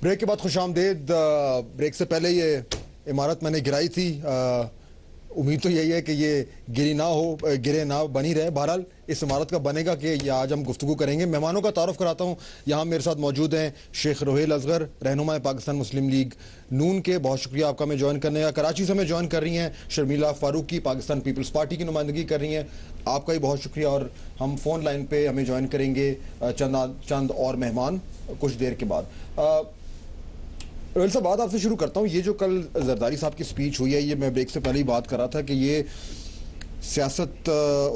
Break के बाद खुशामदीद। Break से पहले ये इमारत मैंने गिराई थी। उम्मीद तो यही है कि ये गिरे ना बनी रहे। बहरहाल इस इमारत का बनेगा कि ये आज हम गुफ्तगू करेंगे। मेहमानों का तारुफ कराता हूँ। यहाँ मेरे साथ मौजूद हैं शेख रोहेल असगर, रहनुमा पाकिस्तान मुस्लिम लीग नून के। बहुत शुक्रिया आपका हमें ज्वाइन करने का। कराची से हमें ज्वाइन कर रही हैं शर्मिला फारूकी, पाकिस्तान पीपल्स पार्टी की नुमाइंदगी कर रही हैं। आपका ही बहुत शुक्रिया। और हम फोन लाइन पे हमें ज्वाइन करेंगे चंद और मेहमान कुछ देर के बाद। रोहेल साहब, बात आपसे शुरू करता हूँ। ये जो कल जरदारी साहब की स्पीच हुई है, ये मैं ब्रेक से पहले ही बात कर रहा था कि ये सियासत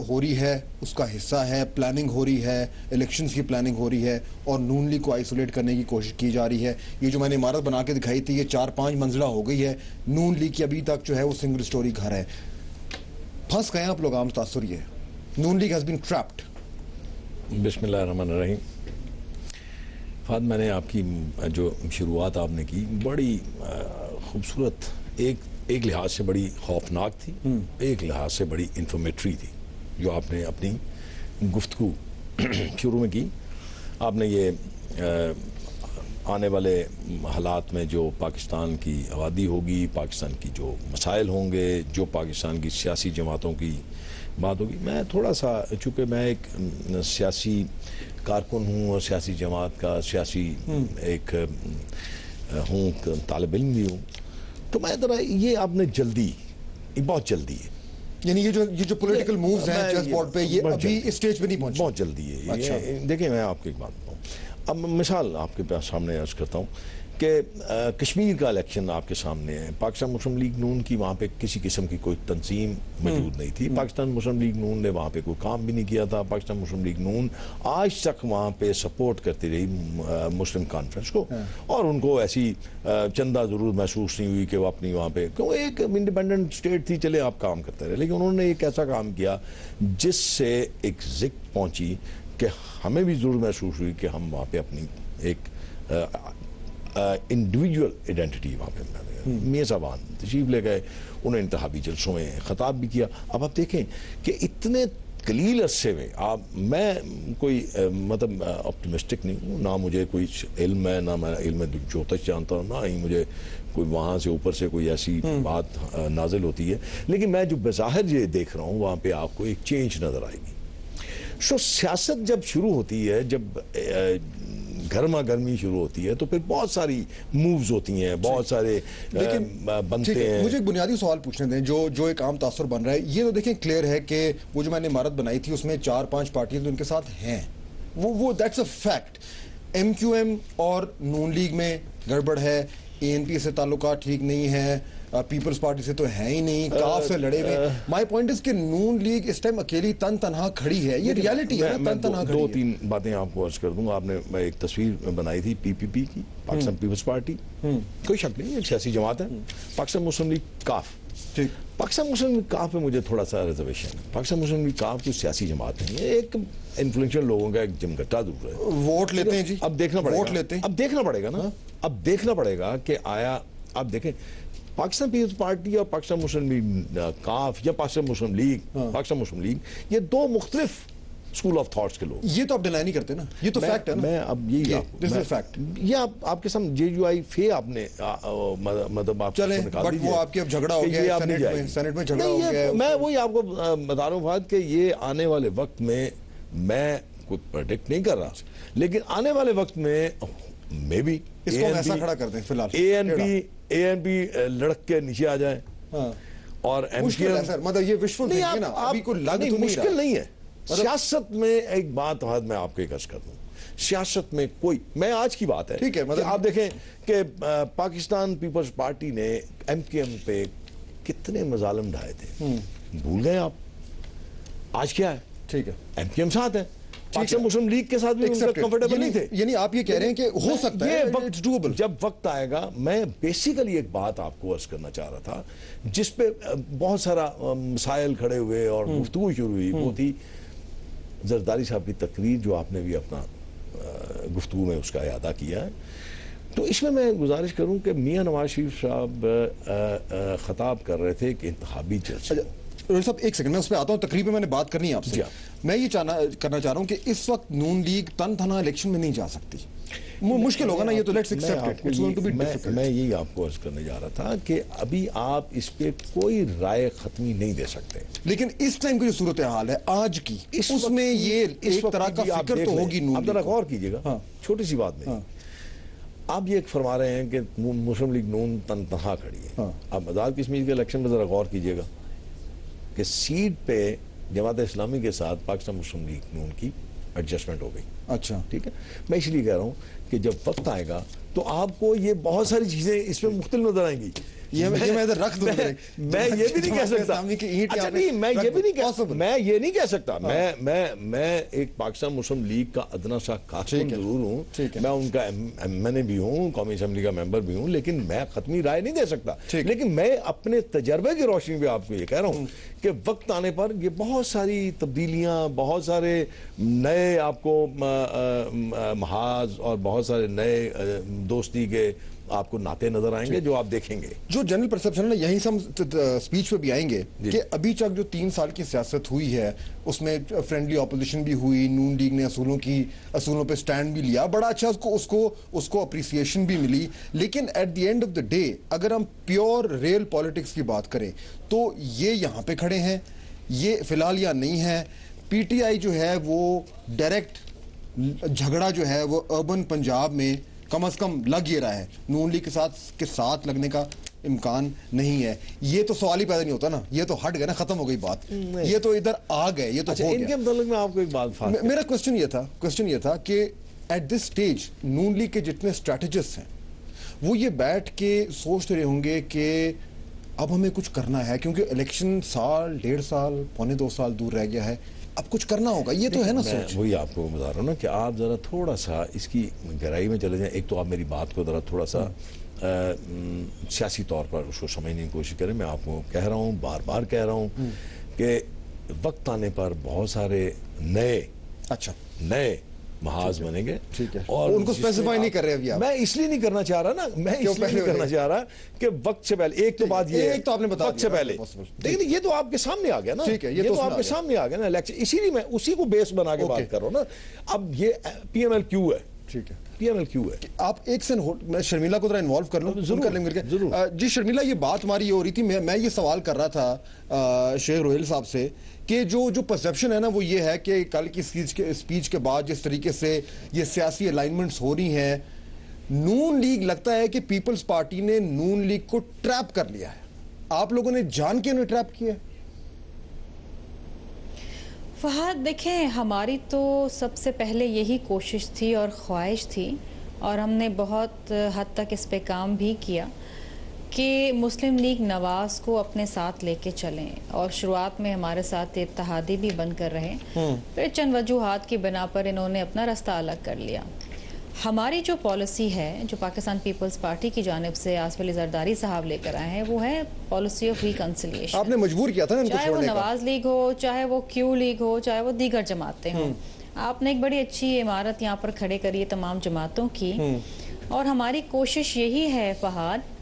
हो रही है, उसका हिस्सा है, प्लानिंग हो रही है, इलेक्शंस की प्लानिंग हो रही है और नून लीग को आइसोलेट करने की कोशिश की जा रही है। ये जो मैंने इमारत बना के दिखाई थी, ये 4-5 मंजिला हो गई है। नून लीग की अभी तक जो है वो सिंगल स्टोरी घर है। फंस गए आप लोग, आम तासुर ये नून लीग हैज बीन ट्रैप्ड। बिस्मिल्लाहिर्रहमानिर्रहीम। फाद, मैंने आपकी जो शुरुआत आपने की बड़ी खूबसूरत, एक लिहाज से बड़ी खौफनाक थी, एक लिहाज से बड़ी इंफॉर्मेटरी थी जो आपने अपनी गुफ्तगू शुरू में की। आपने ये आने वाले हालात में जो पाकिस्तान की आबादी होगी, पाकिस्तान की जो मसाइल होंगे, जो पाकिस्तान की सियासी जमातों की बात होगी। मैं थोड़ा सा, चूँकि मैं एक सियासी कारकुन हूँ और सियासी जमात का सियासी एक हूँ, तालिब इल्म भी हूँ, तो मैं ज़रा ये आपने बहुत जल्दी है, यानी ये जो पॉलिटिकल मूव्स हैं चेस बोर्ड पे, ये अभी इस स्टेज पे नहीं पहुंचे, बहुत जल्दी है। अच्छा, देखिए मैं आपको एक बात बताऊँ। अब मिसाल आपके पास सामने अर्ज करता हूँ कि कश्मीर का इलेक्शन आपके सामने है। पाकिस्तान मुस्लिम लीग नून की वहाँ पे किसी किस्म की कोई तंजीम मौजूद नहीं थी। पाकिस्तान मुस्लिम लीग नून ने वहाँ पे कोई काम भी नहीं किया था। पाकिस्तान मुस्लिम लीग नून आज तक वहाँ पे सपोर्ट करती रही मुस्लिम कॉन्फ्रेंस को, और उनको ऐसी चंदा ज़रूर महसूस नहीं हुई कि वो अपनी वहाँ पे, क्यों एक इंडिपेंडेंट स्टेट थी, चले आप काम करते रहे। लेकिन उन्होंने एक ऐसा काम किया जिससे एक जिक पहुँची कि हमें भी ज़रूर महसूस हुई कि हम वहाँ पे अपनी एक इंडिविजुअल आइडेंटिटी वहाँ पे मियाँ साहबान तशरीफ ले गए, उन्हें इंतखाबी जलसों में ख़ताब भी किया। अब आप देखें कि इतने कलील अरसे में मैं कोई मतलब ऑप्टिमिस्टिक नहीं हूँ, ना मुझे कोई इल्म है, ना मैं इल्म ज्योतिष जानता हूँ, ना ही मुझे कोई वहाँ से ऊपर से कोई ऐसी बात नाजिल होती है। लेकिन मैं जो बज़ाहिर ये देख रहा हूँ, वहाँ पे आपको एक चेंज नज़र आएगी। सो सियासत जब शुरू होती है, जब गर्मा गर्मी शुरू होती है, तो फिर बहुत सारी मूव्स होती हैं, बहुत सारे बनते हैं। मुझे एक बुनियादी सवाल पूछने दें जो एक आम तासुर बन रहा है। ये तो देखें क्लियर है कि वो जो मैंने इमारत बनाई थी उसमें 4-5 पार्टियां तो उनके साथ हैं, वो दैट्स अ फैक्ट। MQM और नून लीग में गड़बड़ है, ANP से ताल्लुकात ठीक नहीं है, पीपल्स पार्टी से तो है ही नहीं, काफ से लड़े हुए। माय पॉइंट इज कि नून लीग इस टाइम अकेली तनहा खड़ी है। ये रियलिटी है। मैं दो तीन बातें आपको अर्ज कर दूंगा। आपने एक तस्वीर बनाई थी PPP की, पाकिस्तान पीपल्स पार्टी, कोई शक नहीं, एक सियासी जमात है। पाकिस्तान मुस्लिम लीग काफ, ठीक, पाकिस्तान मुस्लिम लीग काफ में मुझे थोड़ा सा रिजर्वेशन है। पाकिस्तान मुस्लिम लीग काफ कोई सियासी जमात नहीं है, एक इन्फ्लुएंशियल लोगों का एक जमघटा जरूर है। वोट लेते हैं जी, अब देखना पड़ेगा, वोट लेते हैं, अब देखना पड़ेगा ना, अब देखना पड़ेगा कि आया, आप देखें पाकिस्तान पीपल्स पार्टी और पाकिस्तान मुस्लिम लीग काफ या पाकिस्तान मुस्लिम लीग, ये दो मुख्तलिफ स्कूल ऑफ थॉट्स के लोग। ये तो आप डिनाई नहीं करते ना, ये तो फैक्ट है ना। मैं अब यही फैक्ट, ये आपके सामने JUI फे आपने मतलब आप चले, बट वो आपके अब झगड़ा हो गया, सेनेट में झगड़ा हो गया। मैं वही आपको बता रहा हूँ बात कि ये आने वाले वक्त में, मैं कोई प्रेडिक्ट नहीं कर रहा, लेकिन आने वाले वक्त में मे बी इसको ऐसा खड़ा कर दें फिलहाल, ANP लड़क के नीचे आ जाए। और मुश्किल है सर, मतलब ये विश्व नहीं है ना, अभी कोई लग तो मुश्किल नहीं है। सियासत में एक बात मैं आपको एक अर्ज कर दूं, सियासत में कोई, मैं आज की बात है, ठीक है, मतलब आप देखें कि पाकिस्तान पीपल्स पार्टी ने MQM पे कितने मजालिम ढाए थे, भूल गए आप। आज क्या है, ठीक है, MQM साथ है, पाकिस्तान मुस्लिम लीग के साथ भी कंफर्टेबल नहीं थे। यानी आप ये कह रहे हैं कि हो सकता है इट्स डूएबल। जब वक्त आएगा, मैं बेसिकली एक बात आपको अर्ज करना चाह रहा था जिसपे बहुत सारा मसाइल खड़े हुए और गुफ्तगू शुरू हुई, वो थी जरदारी साहब की तकरीर, जो आपने भी अपना गुफ्तगू में उसका अदा किया है। तो इसमें मैं गुजारिश करूं कि मियां नवाज शरीफ साहब खिताब कर रहे थे कि इंतखाबी जलसे। साहब एक सेकंड, मैं उस पर आता हूँ, तकरीबन मैंने बात करनी है आपसे। मैं ये करना चाह रहा हूँ कि इस वक्त नून लीग तन तनहा इलेक्शन में नहीं जा सकती। मुश्किल होगा ना ये तो, let's accept it, it's going to be difficult. मैं यही आपको अर्ज करने जा रहा था कि अभी आप इस पे कोई राय खत्मी नहीं दे सकते, लेकिन इस टाइम की जो सूरत हाल है आज की, उसमें ये एक तरह का फिक्र तो होगी। आप जरा गौर कीजिएगा, छोटी सी बात नहीं, आप ये फरमा रहे हैं कि मुस्लिम लीग नून तनहा खड़ी है। आप आजाद कश्मीर के इलेक्शन में जरा गौर कीजिएगा कि सीट पे जमात इस्लामी के साथ पाकिस्तान मुस्लिम लीग नून की एडजस्टमेंट हो गई। अच्छा, ठीक है, मैं इसलिए कह रहा हूं कि जब वक्त आएगा तो आपको ये बहुत सारी चीजें इसमें मुख्तलिफ नजर आएंगी। मैं इधर रख दूं, मैं ये भी नहीं कह सकता, अच्छा नहीं, मैं ये भी नहीं कह सकता, मैं एक पाकिस्तान मुस्लिम लीग का अदना सा कारकुन जरूर हूं, मैं उनका एमएनए भी हूं, कौमी असेंबली का मेंबर भी हूं, लेकिन मैं खत्मी राय नहीं दे सकता। लेकिन मैं अपने तजर्बे की रोशनी में आपको ये कह रहा हूं कि वक्त आने पर ये बहुत सारी तब्दीलियां, बहुत सारे नए आपको महाज और बहुत सारे नए दोस्ती के आपको नाते नजर आएंगे जो आप देखेंगे। जो जनरल परसेप्शन है, यहीं से हम स्पीच पे भी आएंगे कि अभी तक जो 3 साल की सियासत हुई है उसमें फ्रेंडली ऑपोजिशन भी हुई, नून लीग ने असूलों पे स्टैंड भी लिया, बड़ा अच्छा उसको अप्रिसिएशन भी मिली, लेकिन at the end of the day अगर हम प्योर रियल पॉलिटिक्स की बात करें तो ये यहाँ पे खड़े हैं, ये फिलहाल यहाँ नहीं है। पीटीआई जो है वो डायरेक्ट झगड़ा जो है वो अर्बन पंजाब में कम से कम लग ये रहा है, नून लीग के साथ लगने का इम्कान नहीं है। ये तो सवाल ही पैदा नहीं होता ना, ये तो हट गए ना, खत्म हो गई बात, ये तो इधर आ गए, ये तो हो गया। इनके मतलब में आपको एक बात, मेरा क्वेश्चन ये था कि at this stage Noon league के जितने स्ट्रेटेजिस्ट हैं वो ये बैठ के सोच रहे होंगे कि अब हमें कुछ करना है, क्योंकि इलेक्शन साल, 1.5 साल, पौने 2 साल दूर रह गया है, अब कुछ करना होगा, ये तो है ना सोच। वही आपको बता रहा हूँ ना कि आप जरा थोड़ा सा इसकी गहराई में चले जाएं। एक तो आप मेरी बात को जरा थोड़ा सा सियासी तौर पर उसको समझने की कोशिश करें। मैं आपको कह रहा हूँ, बार बार कह रहा हूँ कि वक्त आने पर बहुत सारे नए महाज बनेंगे, ठीक है, और उनको स्पेसिफाई नहीं कर रहे अभी आप। मैं इसलिए नहीं करना चाह रहा ना, मैं इसलिए नहीं करना चाह रहा कि वक्त से पहले, एक तो बात ये, एक तो आपने बता वक्त से पहले, लेकिन ये तो आपके सामने आ गया ना, ठीक है, ये तो आपके सामने आ गया ना इलेक्शन, इसीलिए मैं उसी को बेस बना के बात कर रहा हूँ ना। अब ये PMLQ है, ठीक है, PMLQ है। आप एक से मैं शर्मिला को जरा इन्वॉल्व कर लूं, जी शर्मिला, ये बात हमारी ये हो रही थी, मैं ये सवाल कर रहा था शेख रोहेल साहब से कि जो परसेप्शन है ना वो ये है कि कल की स्पीच के बाद जिस तरीके से ये सियासी अलाइनमेंट्स हो रही हैं, नून लीग लगता है कि पीपल्स पार्टी ने नून लीग को ट्रैप कर लिया है। आप लोगों ने जान के उन्हें ट्रैप किया है? फहद, देखें, हमारी तो सबसे पहले यही कोशिश थी और ख्वाहिश थी, और हमने बहुत हद तक इस पे काम भी किया कि मुस्लिम लीग नवाज़ को अपने साथ लेके चलें, और शुरुआत में हमारे साथ इत्तेहादी भी बनकर रहे, फिर चंद वजूहात की बिना पर इन्होंने अपना रास्ता अलग कर लिया। हमारी जो पॉलिसी है, जो पाकिस्तान पीपल्स पार्टी की जानिब से आसिफ अली जरदारी साहब लेकर आए हैं, वो है पॉलिसी ऑफ रिकंसिलिएशन। आपने मजबूर किया था ना इनको, चाहे वो नवाज लीग हो, चाहे वो क्यू लीग हो, चाहे वो दीगर जमातें हों। आपने एक बड़ी अच्छी इमारत यहाँ पर खड़े करी है तमाम जमातों की, और हमारी कोशिश यही है फहद,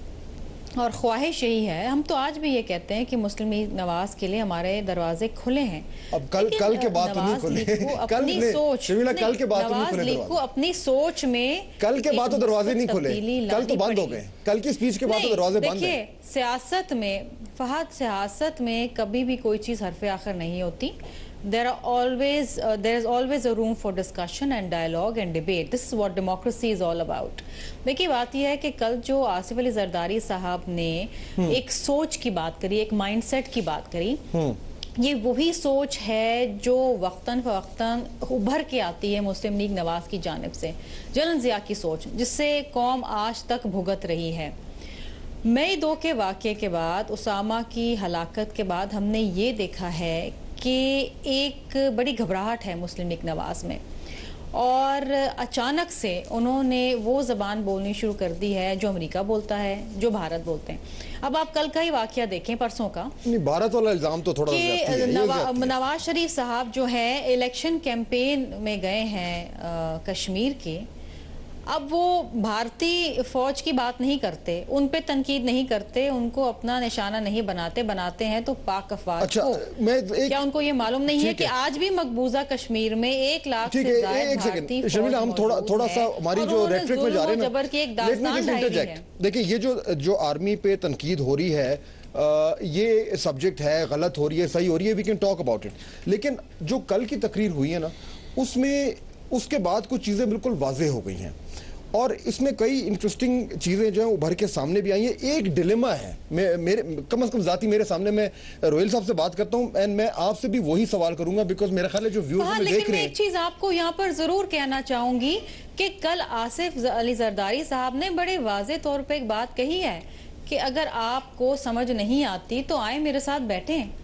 और ख्वाहिश यही है, हम तो आज भी ये कहते हैं कि मुस्लिम लीग नवाज के लिए हमारे दरवाजे खुले हैं। अब कल के बाद तो नहीं खुले, अपनी सोच, कल के बाद नवाज लीग को अपनी सोच में, कल के बाद तो दरवाजे नहीं खुले, कल तो बंद हो गए, कल की स्पीच के बाद तो दरवाजे बंद हैं। सियासत में फहद, सियासत में कभी भी कोई चीज हरफे आखिर नहीं होती। there is always a room for discussion and dialogue and debate. This is what democracy is all about. देखिए, बात यह है कि कल जो आसिफ अली जरदारी साहब ने एक सोच की बात करी, एक माइंडसेट की बात करी, ये वही सोच है जो वक्तन फवक्तन उभर के आती है मुस्लिम लीग नवाज की जानिब से, जनरल ज़िया की सोच, जिससे कौम आज तक भुगत रही है। मई 2 के वाक़े के बाद, उसामा की हलाकत के बाद हमने ये देखा है कि एक बड़ी घबराहट है मुस्लिम लीग नवाज में, और अचानक से उन्होंने वो ज़बान बोलनी शुरू कर दी है जो अमेरिका बोलता है, जो भारत बोलते हैं। अब आप कल का ही वाक़या देखें, परसों का, भारत वाला इल्ज़ाम तो थोड़ा नवाज शरीफ साहब जो है इलेक्शन कैंपेन में गए हैं कश्मीर के, अब वो भारतीय फौज की बात नहीं करते, उन पे तनकीद नहीं करते, उनको अपना निशाना नहीं बनाते हैं तो पाक अफवाज अच्छा, को क्या उनको ये मालूम नहीं है कि आज भी मकबूजा कश्मीर में 1 लाख से ज्यादा भारतीय फौज शर्मिला, हम थोड़ा सा हमारी जो रेटरिक में जा रहे हैं ना, जबर की एक दास्तान ढाई है। देखिए, ये जो आर्मी पे तनकीद हो रही है, ये सब्जेक्ट है, गलत हो रही है, सही हो रही है, we can talk about it, लेकिन जो कल की तकरीर हुई है ना, उसमें उसके बाद कुछ चीजें बिल्कुल वाज़ेह हो गई हैं और इसमें कई इंटरेस्टिंग चीजें जो है उभर के सामने भी आई हैं। एक डिलेमा है, मेरे कम से कम जाती मेरे सामने, मैं रोहिल साहब से बात करता हूं एंड मैं आपसे भी वही सवाल करूंगा, बिकॉज मेरा ख्याल है जो व्यूअर्स में देख रहे हैं। एक चीज आपको यहाँ पर जरूर कहना चाहूंगी कि कल आसिफ अली जरदारी साहब ने बड़े वाजे तौर पर एक बात कही है कि अगर आपको समझ नहीं आती तो आए मेरे साथ बैठें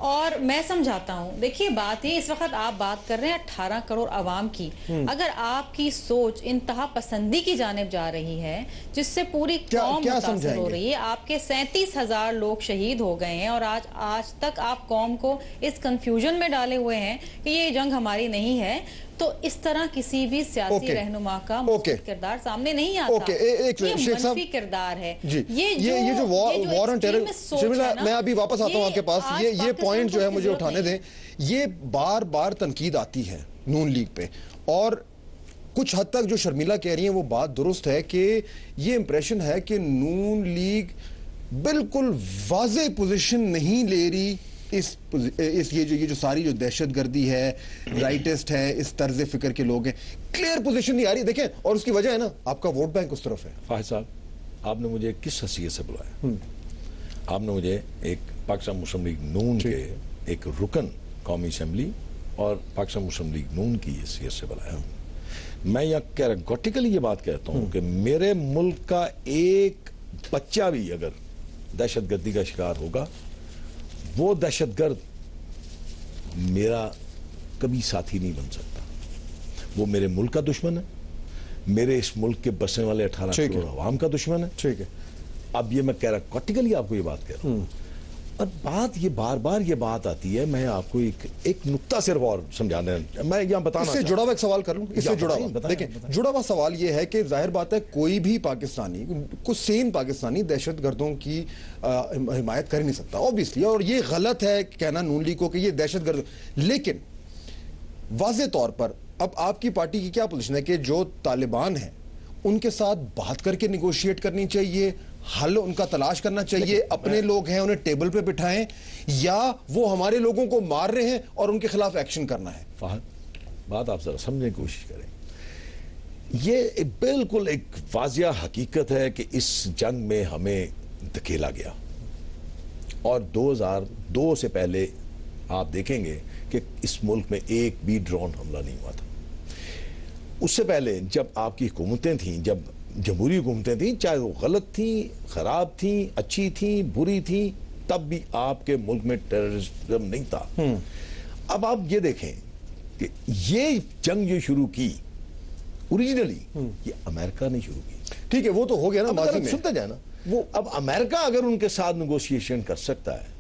और मैं समझाता हूं। देखिए, बात ये, इस वक्त आप बात कर रहे हैं 18 करोड़ आवाम की। अगर आपकी सोच इंतहा पसंदी की जानिब जा रही है जिससे पूरी कौम मुतासिर हो रही है, आपके 37,000 लोग शहीद हो गए हैं और आज तक आप कौम को इस कंफ्यूजन में डाले हुए हैं कि ये जंग हमारी नहीं है, तो इस तरह किसी भी सियासी रहनुमा का मुस्बत किरदार सामने नहीं आता। एक मनफी किरदार है ये जो वॉर ऑन टेरर। शर्मिला, मैं अभी वापस आता हूं आपके पास, ये पॉइंट जो है मुझे उठाने दें। ये बार बार तनकीद आती है नून लीग पे और कुछ हद तक जो शर्मिला कह रही है वो बात दुरुस्त है कि ये इंप्रेशन है कि नून लीग बिल्कुल वाज़ेह पोजीशन नहीं ले रही इस ये जो सारी जो दहशतगर्दी है, राइटिस्ट है, इस तर्ज फिक्र के लोग हैं, क्लियर पोजीशन नहीं आ रही। देखें, और उसकी वजह है ना, आपका वोट बैंक उस तरफ है। फाहिद साहब, आपने मुझे किस हैसियत से बुलाया? आपने मुझे एक पाकिस्तान मुस्लिम लीग नून के एक रुकन कौमी असेंबली और पाकिस्तान मुस्लिम लीग नून की हैसियत से बुलाया। मैं यहाँ कैटेगोरिकली ये बात कहता हूँ कि मेरे मुल्क का एक बच्चा भी अगर दहशतगर्दी का शिकार होगा, वो दहशतगर्द मेरा कभी साथी नहीं बन सकता। वो मेरे मुल्क का दुश्मन है, मेरे इस मुल्क के बसने वाले 18 करोड़ अवाम का दुश्मन है। ठीक है, अब ये मैं कह रहा, कैटेगोरिकली आपको ये बात कह रहा हूं। और बात ये बार बार ये बात आती है, मैं आपको एक नुक्ता सिर्फ और समझाने, मैं यहाँ बताना, इससे जुड़ा हुआ एक सवाल कर लूं, इससे जुड़ा हुआ। देखें, जुड़ा हुआ सवाल ये है कि जाहिर बात है कोई भी पाकिस्तानी, कुछ सेन पाकिस्तानी दहशतगर्दों की हिमायत कर नहीं सकता ऑब्वियसली, और ये गलत है कहना नून लीग को कि ये दहशतगर्द। लेकिन वाज़ेह तौर पर अब आपकी पार्टी की क्या पोजीशन है कि जो तालिबान है उनके साथ बात करके निगोशिएट करनी चाहिए, हल उनका तलाश करना चाहिए, अपने लोग हैं उन्हें टेबल पे बिठाएं, या वो हमारे लोगों को मार रहे हैं और उनके खिलाफ एक्शन करना है? फहद, बात आप जरा समझने की कोशिश करें। ये बिल्कुल एक वाजिया हकीकत है कि इस जंग में हमें धकेला गया, और 2002 से पहले आप देखेंगे कि इस मुल्क में एक भी ड्रोन हमला नहीं हुआ था। उससे पहले जब आपकी हुकूमतें थीं, जब जमहूरी हुकूमतें थीं, चाहे वो गलत थी, खराब थी, अच्छी थी, बुरी थी, तब भी आपके मुल्क में टेररिज्म नहीं था। अब आप ये देखें कि ये जंग जो शुरू की ओरिजिनली ये अमेरिका ने शुरू की। ठीक है, वो तो हो गया ना, माजी में सुनते जाए ना। वो अब अमेरिका अगर उनके साथ नेगोशिएशन कर सकता है,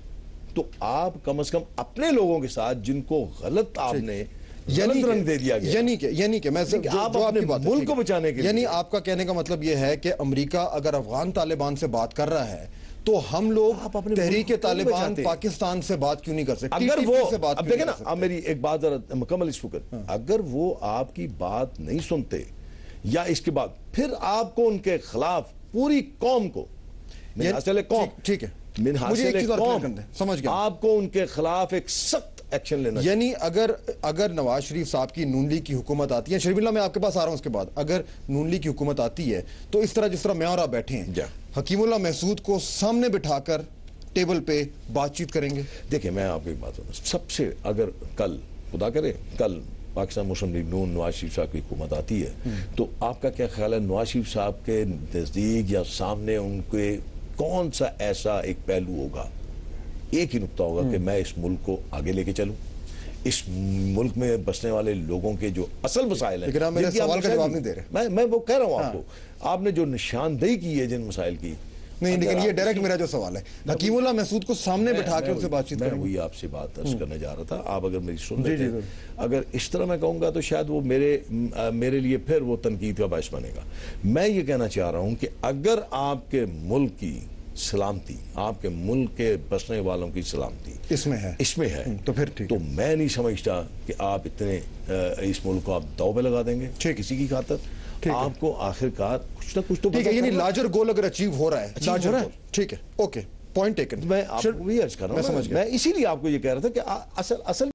तो आप कम से कम अपने लोगों के साथ जिनको गलत आपने रंग दे दिया गया, यानी कि मैं आप अपने मुल्क को बचाने के लिए, यानी आपका कहने का मतलब यह है कि अमेरिका अगर अफगान तालिबान से बात कर रहा है तो हम लोग तहरीक तालिबान पाकिस्तान से बात क्यों नहीं कर सकते? अगर वो, अब देखें ना, अब मेरी एक बात जरा मुकम्मल इस वक्त, अगर वो आपकी बात नहीं सुनते या इसके बाद फिर आपको उनके खिलाफ पूरी कौम को, ठीक है, मुझे एक चीज और समझ गया, आपको उनके खिलाफ एक सख्त एक्शन लेना। यानी अगर नवाज शरीफ साहब की नून लीग की हुकूमत आती है, शर्मिला मैं आपके पास आ रहा हूं उसके बाद, अगर नून लीग की हुकूमत आती है तो इस तरह जिस तरह मैं और आप बैठे हैं, हकीमुल्लाह महसूद को सामने बिठाकर टेबल पे बातचीत करेंगे? देखिए, मैं आपको एक बात बताऊं, सबसे अगर कल खुदा करे कल पाकिस्तान मुस्लिम लीग नून नवाज शरीफ साहब की हुकूमत आती है, तो आपका क्या ख्याल है नवाज शरीफ साहब के नजदीक या सामने उनके कौन सा ऐसा एक पहलू होगा, एक ही नुक्ता होगा कि मैं इस मुल्क को आगे लेके चलूं, इस मुल्क में बसने वाले लोगों के जो असल मसाइल हैं, लेकिन आप मेरे सवाल का जवाब नहीं दे रहे। मैं वो कह रहा हूं आपको, आपने जो निशानदेही की है जिन मसाइल की, नहीं, लेकिन ये डायरेक्ट मेरा जो सवाल है, हकीमुल्लाह महसूद को सामने बिठा के उनसे बातचीत मैं करेंगे। वही आपसे बात अर्ज करने जा रहा था, आप अगर मेरी सुन जी, लेते, जी, अगर इस तरह मैं कहूंगा तो शायद वो मेरे लिए फिर वो तनकीद का बायस बनेगा। मैं ये कहना चाह रहा हूं कि अगर आपके मुल्क की सलामती, आपके मुल्क के बसने वालों की सलामती इसमें है तो फिर ठीक तो मैं नहीं समझता कि आप इतने इस मुल्क को आप दाव पे लगा देंगे किसी की खातर। आपको आखिरकार कुछ ना कुछ तो ठीक है, यानी लार्जर गोल अगर अचीव हो रहा है, हो रहा है, ठीक है, ओके, पॉइंट टेकन। मैं आपको भी अर्ज कर रहा हूं, मैं इसीलिए आपको ये कह रहा था कि असल